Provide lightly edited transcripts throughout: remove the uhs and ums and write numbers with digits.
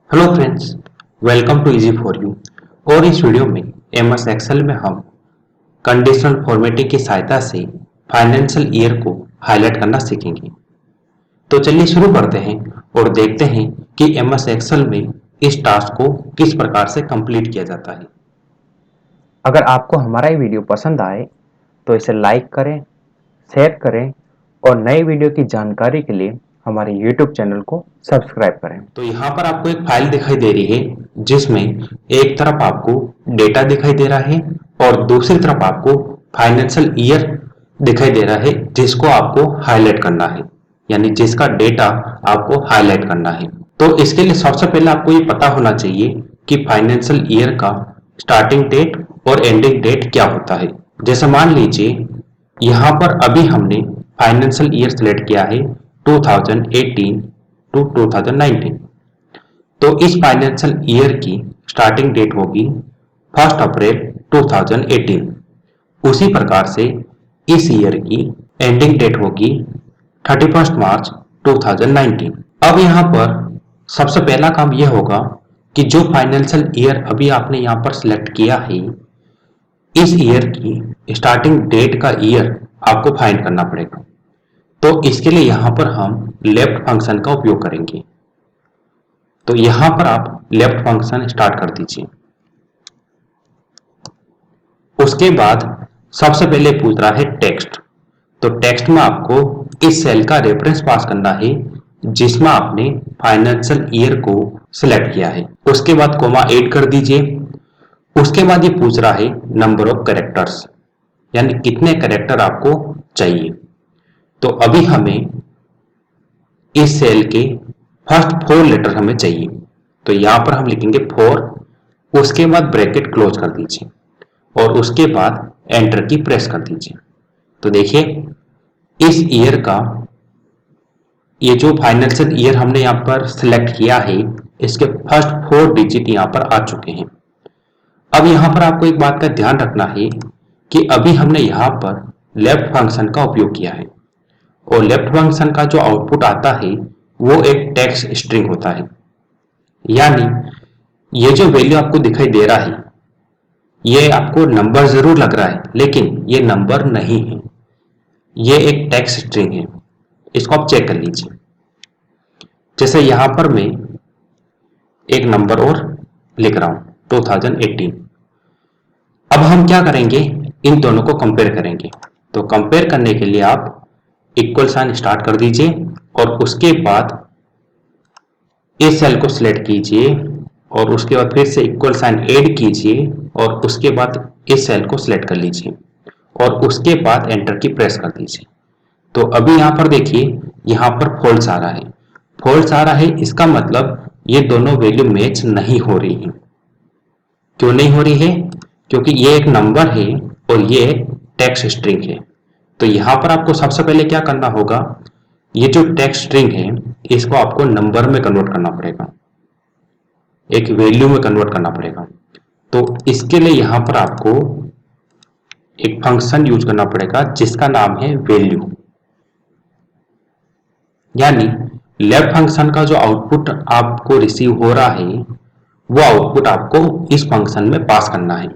Hello friends, welcome to easy for you. और इस video में एमएस एक्सेल में हम कंडीशनल फॉर्मेटिंग की सहायता से फाइनेंशियल ईयर को हाईलाइट करना सीखेंगे। तो चलिए शुरू करते हैं और देखते हैं कि एमएस एक्सेल में इस टास्क को किस प्रकार से कंप्लीट किया जाता है। अगर आपको हमारा ये वीडियो पसंद आए तो इसे लाइक करें, शेयर करें और नई वीडियो की जानकारी के लिए हमारे YouTube चैनल को सब्सक्राइब करें। तो यहाँ पर आपको एक फाइल दिखाई दे रही है जिसमें एक तरफ आपको डेटा दिखाई दे रहा है और दूसरी तरफ आपको फाइनेंशियल ईयर दिखाई दे रहा है जिसको आपको हाईलाइट करना है, यानी जिसका डेटा आपको हाईलाइट करना है। तो इसके लिए सबसे पहले आपको ये पता होना चाहिए कि फाइनेंशियल ईयर का स्टार्टिंग डेट और एंडिंग डेट क्या होता है। जैसे मान लीजिए यहाँ पर अभी हमने फाइनेंशियल ईयर सेलेक्ट किया है 2018 टू 2019। तो इस फाइनेंशियल ईयर की स्टार्टिंग डेट होगी 1 अप्रैल 2018। उसी प्रकार से इस ईयर की एंडिंग डेट होगी 31 मार्च 2019। अब यहाँ पर सबसे पहला काम यह होगा कि जो फाइनेंशियल ईयर अभी आपने यहाँ पर सिलेक्ट किया है, इस ईयर की स्टार्टिंग डेट का ईयर आपको फाइंड करना पड़ेगा। तो इसके लिए यहाँ पर हम लेफ्ट फंक्शन का उपयोग करेंगे। तो यहां पर आप लेफ्ट फंक्शन स्टार्ट कर दीजिए। उसके बाद सबसे पहले पूछ रहा है टेक्स्ट। तो टेक्स्ट में आपको इस सेल का रेफरेंस पास करना है जिसमें आपने फाइनेंशियल ईयर को सिलेक्ट किया है। उसके बाद कोमा ऐड कर दीजिए। उसके बाद ये पूछ रहा है नंबर ऑफ कैरेक्टर्स, यानी कितने कैरेक्टर आपको चाहिए। तो अभी हमें इस सेल के फर्स्ट 4 लेटर हमें चाहिए। तो यहां पर हम लिखेंगे 4, उसके बाद ब्रैकेट क्लोज कर दीजिए और उसके बाद एंटर की प्रेस कर दीजिए। तो देखिए इस ईयर का ये जो फाइनेंशियल ईयर हमने यहाँ पर सिलेक्ट किया है, इसके फर्स्ट 4 डिजिट यहाँ पर आ चुके हैं। अब यहाँ पर आपको एक बात का ध्यान रखना है कि अभी हमने यहाँ पर लेफ्ट फंक्शन का उपयोग किया है और लेफ्ट फंक्शन का जो आउटपुट आता है वो एक टेक्स्ट स्ट्रिंग होता है। यानी ये जो वैल्यू आपको दिखाई दे रहा है, ये आपको नंबर जरूर लग रहा है लेकिन ये नंबर नहीं है, ये एक टेक्स्ट स्ट्रिंग है। इसको आप चेक कर लीजिए। जैसे यहां पर मैं एक नंबर और लिख रहा हूं 2018। अब हम क्या करेंगे, इन दोनों को कंपेयर करेंगे। तो कंपेयर करने के लिए आप इक्वल साइन स्टार्ट कर दीजिए और उसके बाद इस सेल को सिलेक्ट कीजिए और उसके बाद फिर से इक्वल साइन ऐड कीजिए और उसके बाद इस सेल को सिलेक्ट कर लीजिए और उसके बाद एंटर की प्रेस कर दीजिए। तो अभी यहाँ पर देखिए यहाँ पर फॉल्स आ रहा है। फॉल्स आ रहा है इसका मतलब ये दोनों वैल्यू मैच नहीं हो रही है। क्यों नहीं हो रही है? क्योंकि ये एक नंबर है और ये एक टेक्स्ट स्ट्रिंग है। तो यहाँ पर आपको सबसे पहले क्या करना होगा, ये जो टेक्स्ट स्ट्रिंग है इसको आपको नंबर में कन्वर्ट करना पड़ेगा, एक वैल्यू में कन्वर्ट करना पड़ेगा। तो इसके लिए यहां पर आपको एक फंक्शन यूज करना पड़ेगा जिसका नाम है वैल्यू। यानी लेफ्ट फंक्शन का जो आउटपुट आपको रिसीव हो रहा है वो आउटपुट आपको इस फंक्शन में पास करना है।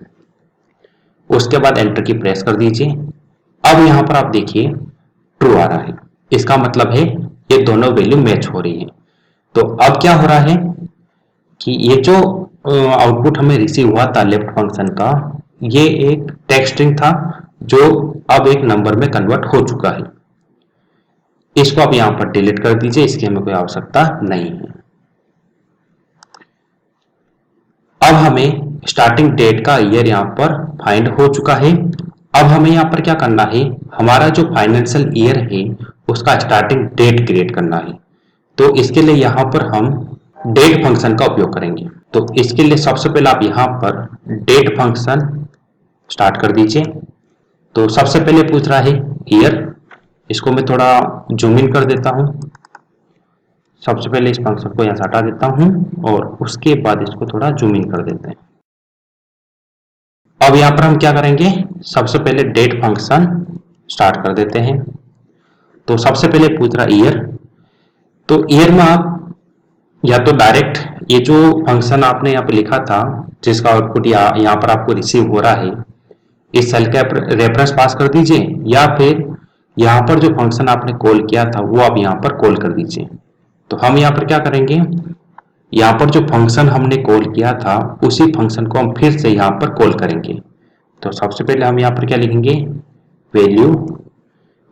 उसके बाद एंटर की प्रेस कर दीजिए। अब यहां पर आप देखिए ट्रू आ रहा है, इसका मतलब है ये दोनों वैल्यू मैच हो रही है। तो अब क्या हो रहा है कि ये जो आउटपुट हमें रिसीव हुआ था लेफ्ट फंक्शन का, ये एक टेक्स्ट स्ट्रिंग था जो अब एक नंबर में कन्वर्ट हो चुका है। इसको आप यहां पर डिलीट कर दीजिए, इसकी हमें कोई आवश्यकता नहीं है। अब हमें स्टार्टिंग डेट का ईयर यहां पर फाइंड हो चुका है। अब हमें यहां पर क्या करना है, हमारा जो फाइनेंशियल ईयर है उसका स्टार्टिंग डेट क्रिएट करना है। तो इसके लिए यहां पर हम डेट फंक्शन का उपयोग करेंगे। तो इसके लिए सबसे पहले आप यहां पर डेट फंक्शन स्टार्ट कर दीजिए। तो सबसे पहले पूछ रहा है ईयर, इसको मैं थोड़ा जूम इन कर देता हूं। सबसे पहले इस फंक्शन को यहां से हटा देता हूं और उसके बाद इसको थोड़ा जूम इन कर देते हैं। अब यहां पर हम क्या करेंगे, सबसे पहले डेट फंक्शन स्टार्ट कर देते हैं। तो सबसे पहले पूछ रहा ईयर, तो ईयर में आप या तो डायरेक्ट ये जो फंक्शन आपने यहाँ पे लिखा था जिसका आउटपुट यहाँ पर आपको रिसीव हो रहा है इस सेल का रेफरेंस पास कर दीजिए, या फिर यहाँ पर जो फंक्शन आपने कॉल किया था वो आप यहाँ पर कॉल कर दीजिए। तो हम यहाँ पर क्या करेंगे, यहाँ पर जो फंक्शन हमने कॉल किया था उसी फंक्शन को हम फिर से यहाँ पर कॉल करेंगे। तो सबसे पहले हम यहाँ पर क्या लिखेंगे, वैल्यू,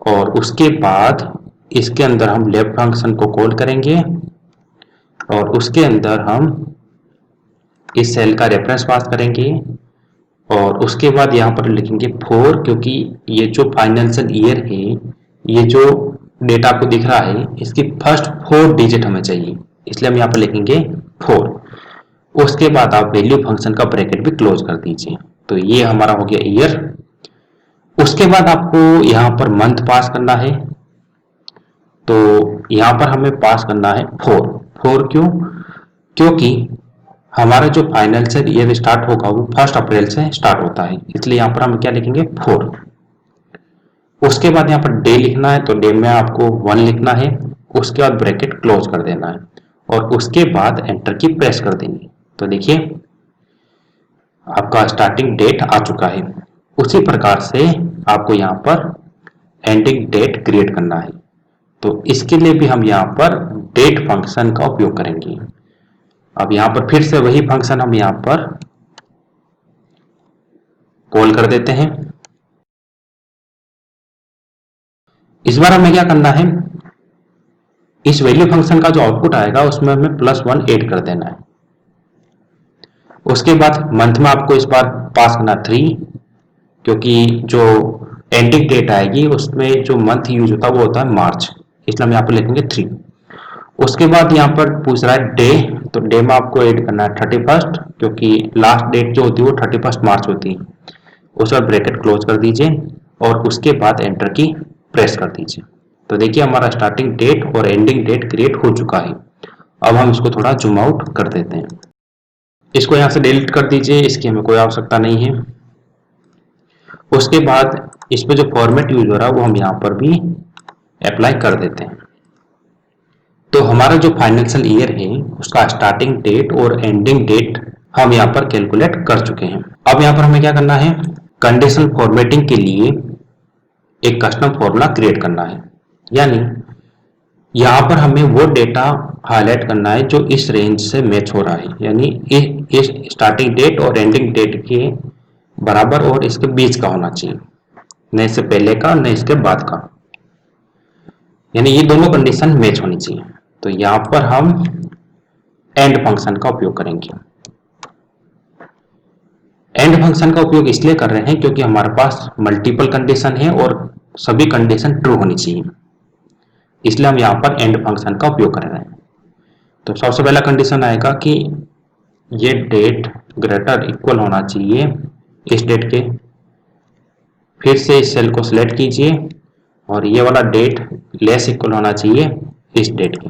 और उसके बाद इसके अंदर हम लेफ्ट फंक्शन को कॉल करेंगे और उसके अंदर हम इस सेल का रेफरेंस पास करेंगे और उसके बाद यहाँ पर लिखेंगे 4, क्योंकि ये जो फाइनेंशियल ईयर है, ये जो डेटा आपको दिख रहा है इसकी फर्स्ट 4 डिजिट हमें चाहिए, इसलिए हम यहाँ पर लिखेंगे 4। उसके बाद आप वैल्यू फंक्शन का ब्रैकेट भी क्लोज कर दीजिए। तो ये हमारा हो गया ईयर। उसके बाद आपको यहाँ पर मंथ पास करना है, तो यहाँ पर हमें पास करना है 4 क्यों, क्योंकि हमारा जो फाइनेंशियल ईयर स्टार्ट होगा वो 1 अप्रैल से स्टार्ट होता है, इसलिए यहाँ पर हम क्या लिखेंगे 4। उसके बाद यहाँ पर डे लिखना है, तो डे में आपको 1 लिखना है, उसके बाद ब्रैकेट क्लोज कर देना है और उसके बाद एंटर की प्रेस कर देनी। तो देखिए आपका स्टार्टिंग डेट आ चुका है। उसी प्रकार से आपको यहाँ पर एंडिंग डेट क्रिएट करना है, तो इसके लिए भी हम यहाँ पर डेट फंक्शन का उपयोग करेंगे। अब यहाँ पर फिर से वही फंक्शन हम यहाँ पर कॉल कर देते हैं। इस बार हमें क्या करना है, इस वैल्यू फंक्शन का जो आउटपुट आएगा उसमें हमें +1 ऐड कर देना है। उसके बाद मंथ में आपको इस बार पास करना 3, क्योंकि जो एंडिंग डेट आएगी उसमें जो मंथ यूज होता है वो होता है मार्च, इसलिए हम यहाँ पर लिखेंगे 3। उसके बाद यहाँ पर पूछ रहा है डे, तो डे में आपको ऐड करना है 31, क्योंकि लास्ट डेट जो होती है वो 31 मार्च होती है। उसके बाद ब्रैकेट क्लोज कर दीजिए और उसके बाद एंटर की प्रेस कर दीजिए। तो देखिए हमारा स्टार्टिंग डेट और एंडिंग डेट क्रिएट हो चुका है। अब हम इसको थोड़ा जूम आउट कर देते हैं, इसको यहाँ से डिलीट कर दीजिए, इसकी हमें कोई आवश्यकता नहीं है। उसके बाद इस पे जो फॉर्मेट यूज हो रहा है वो हम यहाँ पर भी अप्लाई कर देते हैं। तो हमारा जो फाइनेंशियल ईयर है उसका स्टार्टिंग डेट और एंडिंग डेट हम यहाँ पर कैलकुलेट कर चुके हैं। अब यहाँ पर हमें क्या करना है, कंडीशनल फॉर्मेटिंग के लिए एक कस्टम फॉर्मूला क्रिएट करना है, यानी यहाँ पर हमें वो डेटा हाईलाइट करना है जो इस रेंज से मैच हो रहा है, यानी इस स्टार्टिंग डेट और एंडिंग डेट के बराबर और इसके बीच का होना चाहिए, न इससे पहले का न इसके बाद का, यानी ये दोनों कंडीशन मैच होनी चाहिए। तो यहाँ पर हम एंड फंक्शन का उपयोग करेंगे। एंड फंक्शन का उपयोग इसलिए कर रहे हैं क्योंकि हमारे पास मल्टीपल कंडीशन है और सभी कंडीशन ट्रू होनी चाहिए, इसलिए हम यहाँ पर एंड फंक्शन का उपयोग कर रहे हैं। तो सबसे पहला कंडीशन आएगा कि ये डेट ग्रेटर इक्वल होना चाहिए इस डेट के। फिर से इस सेल को सिलेक्ट कीजिए और ये वाला डेट लेस इक्वल होना चाहिए इस डेट के।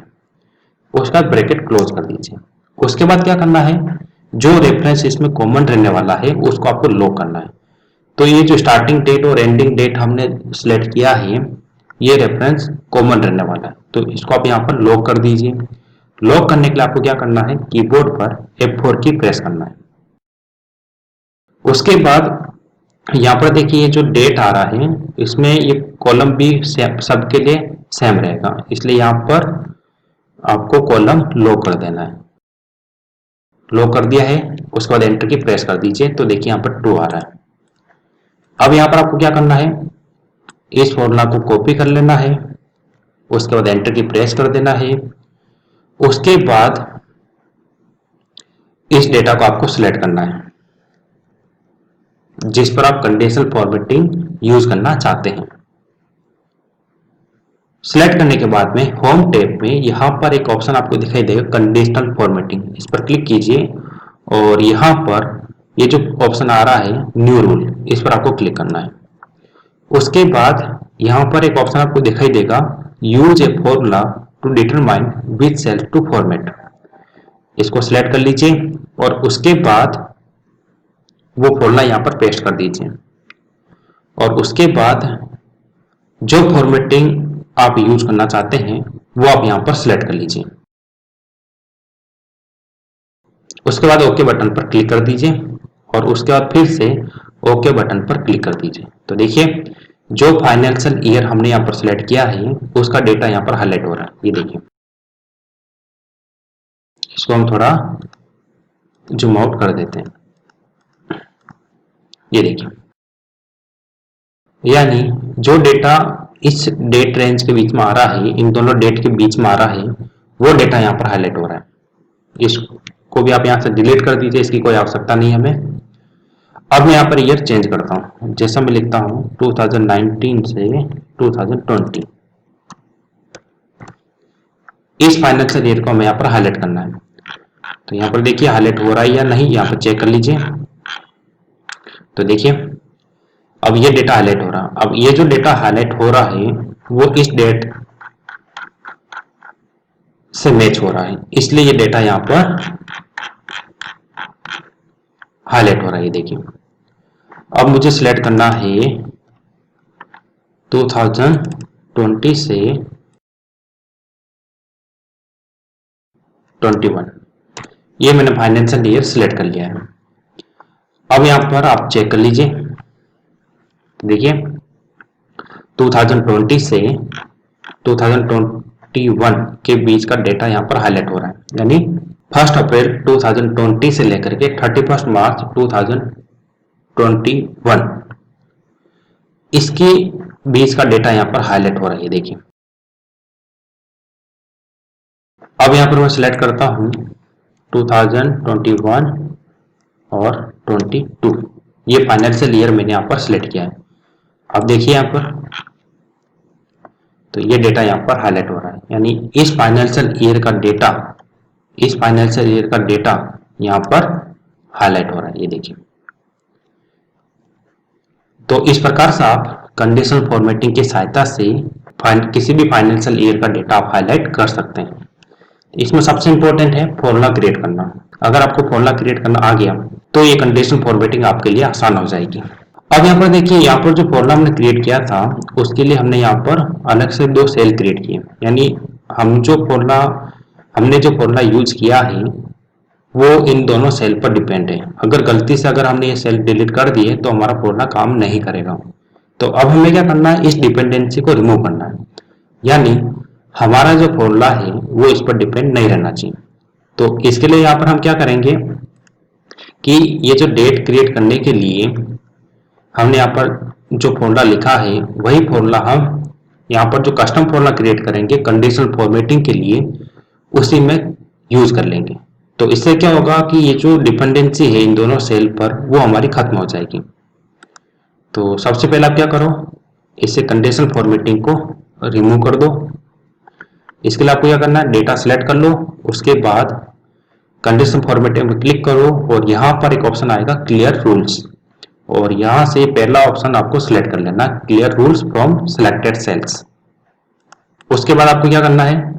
उसका ब्रैकेट क्लोज कर दीजिए। उसके बाद क्या करना है, जो रेफरेंस इसमें कॉमन रहने वाला है उसको आपको लॉक करना है। तो ये जो स्टार्टिंग डेट और एंडिंग डेट हमने सिलेक्ट किया है ये रेफरेंस कॉमन रहने वाला है, तो इसको आप यहाँ पर लॉक कर दीजिए। लॉक करने के लिए आपको क्या करना है, कीबोर्ड पर F4 की प्रेस करना है। उसके बाद यहाँ पर देखिए ये जो डेट आ रहा है इसमें ये कॉलम भी सबके लिए सेम रहेगा, इसलिए यहाँ पर आपको कॉलम लॉक कर देना है। लॉक कर दिया है, उसके बाद एंटर की प्रेस कर दीजिए, तो देखिए यहाँ पर 2 आ रहा है। अब यहाँ पर आपको क्या करना है, इस फॉर्मूला को कॉपी कर लेना है, उसके बाद एंटर की प्रेस कर देना है। उसके बाद इस डेटा को आपको सिलेक्ट करना है जिस पर आप कंडीशनल फॉर्मेटिंग यूज करना चाहते हैं। सिलेक्ट करने के बाद में होम टैब में यहाँ पर एक ऑप्शन आपको दिखाई देगा कंडीशनल फॉर्मेटिंग, इस पर क्लिक कीजिए और यहाँ पर ये जो ऑप्शन आ रहा है न्यू रूल, इस पर आपको क्लिक करना है। उसके बाद यहाँ पर एक ऑप्शन आपको दिखाई देगा use a formula to determine which cell to format, इसको सिलेक्ट कर लीजिए और उसके बाद वो फॉर्मूला यहाँ पर पेस्ट कर दीजिए और उसके बाद जो फॉर्मेटिंग आप यूज करना चाहते हैं वो आप यहाँ पर सिलेक्ट कर लीजिए। उसके बाद ओके बटन पर क्लिक कर दीजिए और उसके बाद फिर से ओके बटन पर क्लिक कर दीजिए। तो देखिए जो फाइनेंशियल ईयर हमने यहाँ पर सिलेक्ट किया है उसका डेटा यहाँ पर हाईलाइट हो रहा है। ये देखिए, इसको हम थोड़ा जूम आउट कर देते हैं। ये देखिए, यानी जो डेटा इस डेट रेंज के बीच में आ रहा है, इन दोनों डेट के बीच में आ रहा है, वो डेटा यहाँ पर हाईलाइट हो रहा है। इसको भी आप यहाँ से डिलीट कर दीजिए, इसकी कोई आवश्यकता नहीं हमें। अब मैं यहाँ पर ईयर चेंज करता हूँ, जैसा मैं लिखता हूँ 2019 से 2020। इस फाइनेंशियल ईयर को हमें यहाँ पर हाईलाइट करना है। तो यहाँ पर देखिए हाईलाइट हो रहा है या नहीं, यहाँ पर चेक कर लीजिए। तो देखिए अब ये डेटा हाईलाइट हो रहा है। अब ये जो डेटा हाईलाइट हो रहा है वो इस डेट से मैच हो रहा है, इसलिए ये डेटा यहाँ पर हाईलाइट हो रहा है। देखिए अब मुझे सिलेक्ट करना है 2020 से 21। ये मैंने फाइनेंशियल ईयर सिलेक्ट कर लिया है। अब यहाँ पर आप चेक कर लीजिए, देखिए 2020 से 2021 के बीच का डेटा यहाँ पर हाईलाइट हो रहा है, यानी 1 अप्रैल 2020 से लेकर के 31 मार्च 2021 इसके बीच का डेटा यहाँ पर हाईलाइट हो रहा है। देखिए अब यहाँ पर मैं सिलेक्ट करता हूँ 2021 और 22। ये फाइनेंशियल ईयर मैंने यहाँ पर सिलेक्ट किया है। अब देखिए यहाँ पर तो ये डेटा यहाँ पर हाईलाइट हो रहा है, यानी इस फाइनेंशियल ईयर का डेटा यहाँ पर हाईलाइट हो रहा है। ये देखिए, तो इस प्रकार से आप कंडीशनल फॉर्मेटिंग की सहायता से किसी भी फाइनेंशियल ईयर का डेटा आप हाईलाइट कर सकते हैं। इसमें सबसे इंपॉर्टेंट है फॉर्मूला क्रिएट करना। अगर आपको फॉर्मूला क्रिएट करना आ गया तो ये कंडीशनल फॉर्मेटिंग आपके लिए आसान हो जाएगी। अब यहाँ पर देखिए, यहाँ पर जो फॉर्मूला हमने क्रिएट किया था उसके लिए हमने यहाँ पर अलग से 2 सेल क्रिएट किए, यानी हमने जो फॉर्मूला यूज किया है वो इन दोनों सेल पर डिपेंड है। अगर गलती से हमने ये सेल डिलीट कर दिए तो हमारा फॉर्मूला काम नहीं करेगा। तो अब हमें क्या करना है, इस डिपेंडेंसी को रिमूव करना है, यानी हमारा जो फॉर्मूला है वो इस पर डिपेंड नहीं रहना चाहिए। तो इसके लिए यहाँ पर हम क्या करेंगे कि ये जो डेट क्रिएट करने के लिए हमने यहाँ पर जो फॉर्मूला लिखा है वही फॉर्मूला हम यहाँ पर जो कस्टम फॉर्मूला क्रिएट करेंगे कंडीशनल फॉर्मेटिंग के लिए उसी में यूज कर लेंगे। तो इससे क्या होगा कि ये जो डिपेंडेंसी है इन दोनों सेल पर वो हमारी खत्म हो जाएगी। तो सबसे पहले आप क्या करो, इससे कंडीशनल फॉर्मेटिंग को रिमूव कर दो। इसके लिए आपको क्या करना है, डेटा सिलेक्ट कर लो, उसके बाद कंडीशनल फॉर्मेटिंग में क्लिक करो और यहाँ पर एक ऑप्शन आएगा क्लियर रूल्स, और यहाँ से पहला ऑप्शन आपको सिलेक्ट कर लेना, clear rules from selected cells. उसके बाद आपको क्या करना है,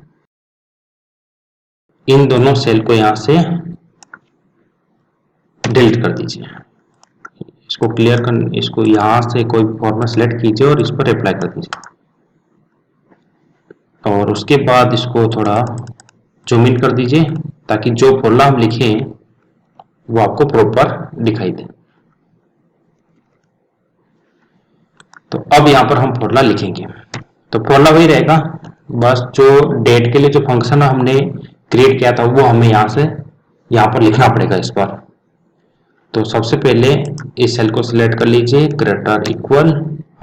इन दोनों सेल को यहाँ से डिलीट कर दीजिए। इसको क्लियर कर, इसको यहाँ से कोई फॉर्मेट सिलेक्ट कीजिए और इस पर अप्लाई कर दीजिए, और उसके बाद इसको थोड़ा जूम इन कर दीजिए ताकि जो फॉर्मूला हम लिखे वो आपको प्रॉपर दिखाई दे। तो अब यहाँ पर हम फॉर्मूला लिखेंगे, तो फॉर्मूला वही रहेगा, बस जो डेट के लिए जो फंक्शन हमने क्रिएट किया था वो हमें यहाँ पर लिखना पड़ेगा इस पर। तो सबसे पहले इस सेल को सिलेक्ट कर लीजिए, ग्रेटर इक्वल।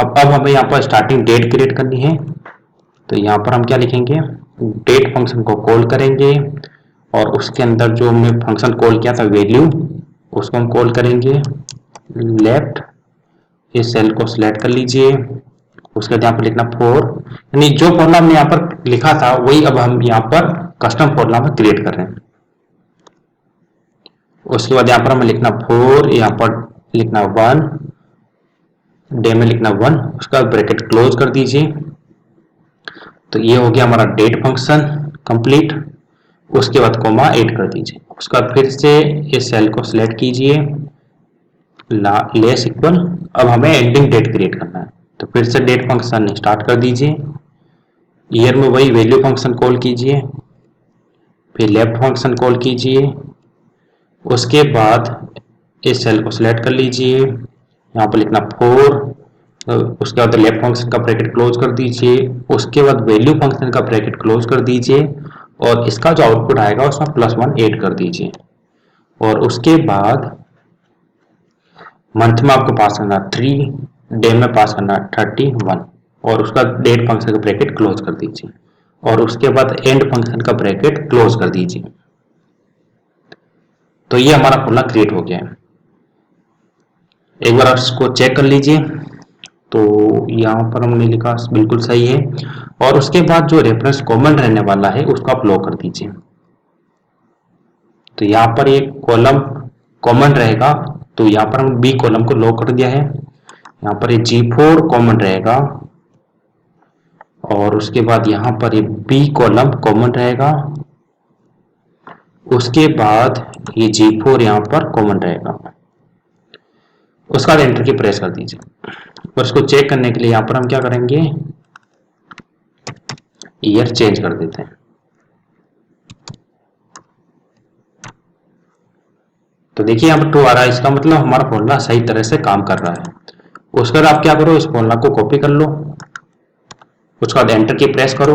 अब हमें यहाँ पर स्टार्टिंग डेट क्रिएट करनी है, तो यहाँ पर हम क्या लिखेंगे, डेट फंक्शन को कॉल करेंगे और उसके अंदर जो हमने फंक्शन कॉल किया था वैल्यू उसको हम कॉल करेंगे लेफ्ट। इस सेल को सिलेक्ट कर लीजिए, उसके बाद यहाँ पर लिखना 4, यानी जो फॉर्मूला हमने यहाँ पर लिखा था वही अब हम यहाँ पर कस्टम फॉर्मूला में क्रिएट कर रहे हैं। उसके बाद यहाँ पर हमें लिखना 4, यहाँ पर लिखना 1, डे में लिखना 1, उसका ब्रैकेट क्लोज कर दीजिए। तो ये हो गया हमारा डेट फंक्शन कंप्लीट। उसके बाद कॉमा ऐड कर दीजिए, उसके बाद फिर से इस सेल को सिलेक्ट कीजिए, लेस इक्वल। अब हमें एंडिंग डेट क्रिएट करना है, तो फिर से डेट फंक्शन स्टार्ट कर दीजिए, ईयर में वही वैल्यू फंक्शन कॉल कीजिए, फिर लेफ्ट फंक्शन कॉल कीजिए, उसके बाद इस सेल को सिलेक्ट कर लीजिए, यहाँ पर लिखना 4, उसके बाद लेफ्ट फंक्शन का ब्रैकेट क्लोज कर दीजिए, उसके बाद वैल्यू फंक्शन का ब्रैकेट क्लोज कर दीजिए और इसका जो आउटपुट आएगा उसमें +1 ऐड कर दीजिए। और उसके बाद मंथ में आपको पास करना 3, डे में पास करना 31 और उसका डेट फंक्शन का ब्रैकेट क्लोज कर दीजिए और उसके बाद एंड फंक्शन का ब्रैकेट क्लोज कर दीजिए। तो ये हमारा फॉर्मूला क्रिएट हो गया है। एक बार इसको चेक कर लीजिए। तो यहाँ पर हमने लिखा बिल्कुल सही है और उसके बाद जो रेफरेंस कॉमन रहने वाला है उसको आप लॉक कर दीजिए। तो यहाँ पर एक कॉलम कॉमन रहेगा, तो यहाँ पर हम बी कॉलम को लॉक कर दिया है। यहाँ पर ये G4 कॉमन रहेगा और उसके बाद यहाँ पर ये बी कॉलम कॉमन रहेगा, उसके बाद ये G4 यहाँ पर कॉमन रहेगा। उसका एंटर की प्रेस कर दीजिए और इसको चेक करने के लिए यहाँ पर हम क्या करेंगे, ईयर चेंज कर देते हैं। तो देखिए यहाँ पर 2 आ रहा है, इसका मतलब हमारा फॉर्मूला सही तरह से काम कर रहा है। उसके बाद आप क्या करो, इस फॉर्मूला को कॉपी कर लो, उसके बाद एंटर की प्रेस करो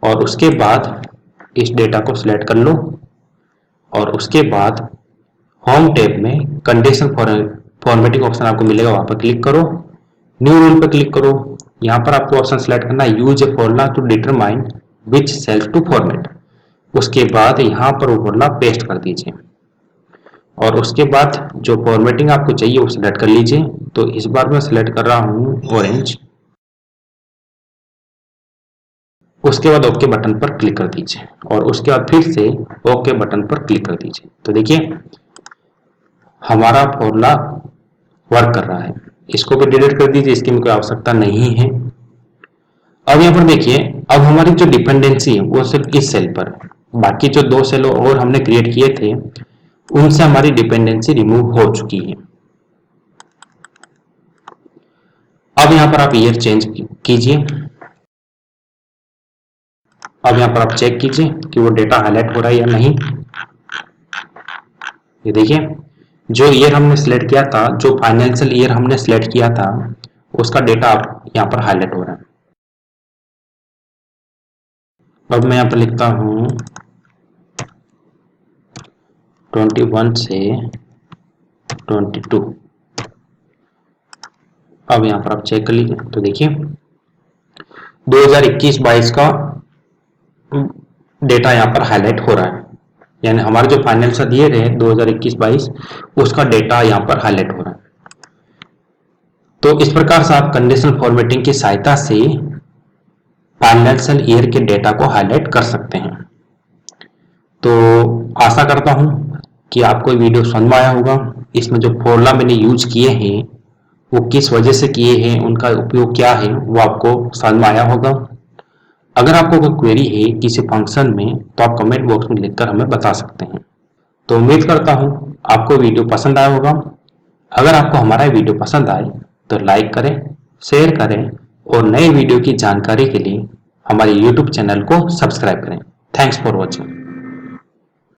और उसके बाद इस डेटा को सिलेक्ट कर लो और उसके बाद होम टैब में कंडीशन फॉर्मेटिंग ऑप्शन आपको मिलेगा, वहां पर क्लिक करो, न्यू रूल पर क्लिक करो। यहाँ पर आपको ऑप्शन सिलेक्ट करना है use a formula to determine which cells to format. उसके बाद यहाँ पर वो फॉर्मूला पेस्ट कर दीजिए और उसके बाद जो फॉर्मेटिंग आपको चाहिए वो सिलेक्ट कर लीजिए। तो इस बार मैं सिलेक्ट कर रहा हूँ ऑरेंज। उसके बाद ओके बटन पर क्लिक कर दीजिए और उसके बाद फिर से ओके बटन पर क्लिक कर दीजिए। तो देखिए हमारा फॉर्मूला वर्क कर रहा है। इसको भी डिलीट कर दीजिए, इसकी कोई आवश्यकता नहीं है। अब यहाँ पर देखिए, अब हमारी जो डिपेंडेंसी है वो सिर्फ इस सेल पर है, बाकी जो 2 सेल और हमने क्रिएट किए थे उनसे हमारी डिपेंडेंसी रिमूव हो चुकी है। अब यहाँ पर आप ईयर चेंज कीजिए। अब यहाँ पर आप चेक कीजिए कि वो डेटा हाईलाइट हो रहा है या नहीं। ये देखिए जो ईयर हमने सिलेक्ट किया था, जो फाइनेंशियल ईयर हमने सिलेक्ट किया था, उसका डेटा यहाँ पर हाईलाइट हो रहा है। अब मैं यहाँ पर लिखता हूँ 21 से 22। अब यहाँ पर आप चेक कर लीजिए। तो देखिए 2021-22 का डेटा यहाँ पर हाईलाइट हो रहा है, यानी हमारे जो फाइनेंशियल ईयर है 2021-22 उसका डेटा यहाँ पर हाईलाइट हो रहा है। तो इस प्रकार से आप कंडीशनल फॉर्मेटिंग की सहायता से फाइनेंशियल ईयर के डेटा को हाईलाइट कर सकते हैं। तो आशा करता हूं कि आपको वीडियो समझ में आया होगा। इसमें जो फॉर्मूला मैंने यूज किए हैं वो किस वजह से किए हैं, उनका उपयोग क्या है, वो आपको समझ में आया होगा। अगर आपको कोई क्वेरी है किसी फंक्शन में तो आप कमेंट बॉक्स में लिखकर हमें बता सकते हैं। तो उम्मीद करता हूं आपको वीडियो पसंद आया होगा। अगर आपको हमारा वीडियो पसंद आए तो लाइक करें, शेयर करें और नए वीडियो की जानकारी के लिए हमारे YouTube चैनल को सब्सक्राइब करें। Thanks for watching.